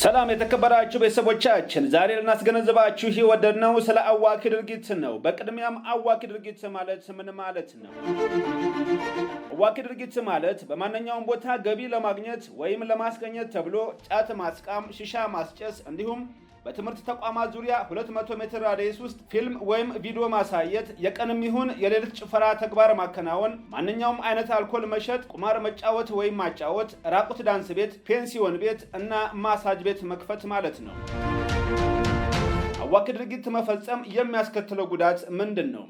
ሰላም የተከበራችሁ ቤተሰቦቻችን ዛሬ ልናስገነዝባችሁ የወደድነው ስለ አዋኪ ድርጊት ነው። በቅድሚያም አዋኪ ድርጊት ማለት ምን ማለት ነው? አዋኪ ድርጊት ማለት በማንኛውም ቦታ ገቢ ለማግኘት ወይም ለማስገኘት ተብሎ ጫት ማስቃም፣ ሺሻ ማስጨስ እንዲሁም በትምህርት ተቋማት ዙሪያ 200 ሜትር ራዲየስ ውስጥ ፊልም ወይም ቪዲዮ ማሳየት፣ የቀንም ይሁን የሌሊት ጭፈራ ተግባር ማከናወን፣ ማንኛውም አይነት አልኮል መሸጥ፣ ቁማር መጫወት ወይም ማጫወት፣ ራቁት ዳንስ ቤት፣ ፔንሲዮን ቤት እና ማሳጅ ቤት መክፈት ማለት ነው። አዋኪ ድርጊት መፈጸም የሚያስከትለው ጉዳት ምንድን ነው?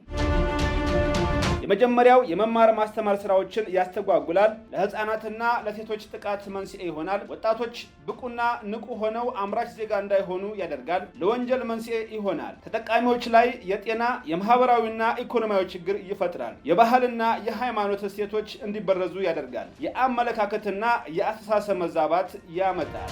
የመጀመሪያው የመማር ማስተማር ስራዎችን ያስተጓጉላል። ለህፃናትና ለሴቶች ጥቃት መንስኤ ይሆናል። ወጣቶች ብቁና ንቁ ሆነው አምራች ዜጋ እንዳይሆኑ ያደርጋል። ለወንጀል መንስኤ ይሆናል። ተጠቃሚዎች ላይ የጤና የማህበራዊና ኢኮኖሚያዊ ችግር ይፈጥራል። የባህልና የሃይማኖት እሴቶች እንዲበረዙ ያደርጋል። የአመለካከትና የአስተሳሰብ መዛባት ያመጣል።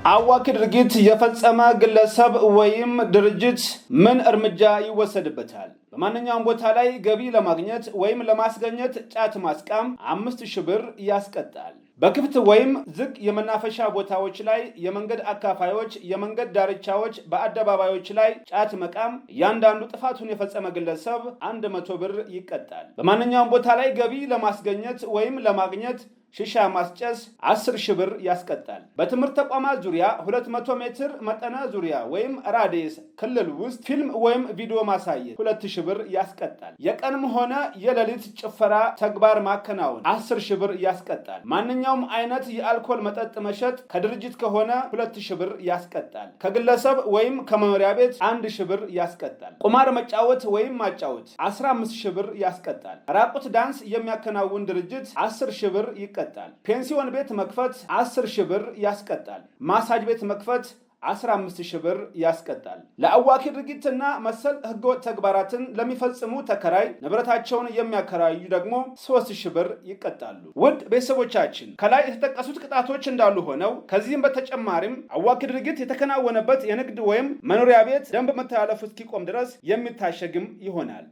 አዋኪ ድርጊት የፈጸመ ግለሰብ ወይም ድርጅት ምን እርምጃ ይወሰድበታል? በማንኛውም ቦታ ላይ ገቢ ለማግኘት ወይም ለማስገኘት ጫት ማስቃም 5000 ብር ያስቀጣል። በክፍት ወይም ዝግ የመናፈሻ ቦታዎች ላይ፣ የመንገድ አካፋዮች፣ የመንገድ ዳርቻዎች፣ በአደባባዮች ላይ ጫት መቃም እያንዳንዱ ጥፋቱን የፈጸመ ግለሰብ 100 ብር ይቀጣል። በማንኛውም ቦታ ላይ ገቢ ለማስገኘት ወይም ለማግኘት ሺሻ ማስጨስ 10000 ብር ያስቀጣል። በትምህርት ተቋማት ዙሪያ 200 ሜትር መጠነ ዙሪያ ወይም ራዲየስ ክልል ውስጥ ፊልም ወይም ቪዲዮ ማሳየት 2000 ብር ያስቀጣል። የቀንም ሆነ የሌሊት ጭፈራ ተግባር ማከናወን 10000 ብር ያስቀጣል። ማንኛውም አይነት የአልኮል መጠጥ መሸጥ ከድርጅት ከሆነ 2000 ብር ያስቀጣል። ከግለሰብ ወይም ከመኖሪያ ቤት 1000 ብር ያስቀጣል። ቁማር መጫወት ወይም ማጫወት 15000 ብር ያስቀጣል። ራቁት ዳንስ የሚያከናውን ድርጅት 10000 ብር ይቀጣል። ፔንሲዮን ቤት መክፈት 10000 ብር ያስቀጣል። ማሳጅ ቤት መክፈት 15000 ብር ያስቀጣል። ለአዋኪ ድርጊትና መሰል ህገወጥ ተግባራትን ለሚፈጽሙ ተከራይ ንብረታቸውን የሚያከራዩ ደግሞ 3000 ብር ይቀጣሉ። ውድ ቤተሰቦቻችን ከላይ የተጠቀሱት ቅጣቶች እንዳሉ ሆነው ከዚህም በተጨማሪም አዋኪ ድርጊት የተከናወነበት የንግድ ወይም መኖሪያ ቤት ደንብ መተላለፉ እስኪቆም ድረስ የሚታሸግም ይሆናል።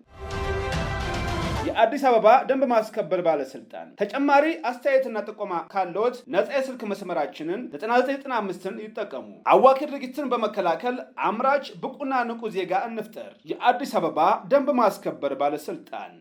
የአዲስ አበባ ደንብ ማስከበር ባለስልጣን ተጨማሪ አስተያየትና ጥቆማ ካለዎት ነፃ የስልክ መስመራችንን 9995ን ይጠቀሙ። አዋኪ ድርጊትን በመከላከል አምራች ብቁና ንቁ ዜጋ እንፍጠር። የአዲስ አበባ ደንብ ማስከበር ባለስልጣን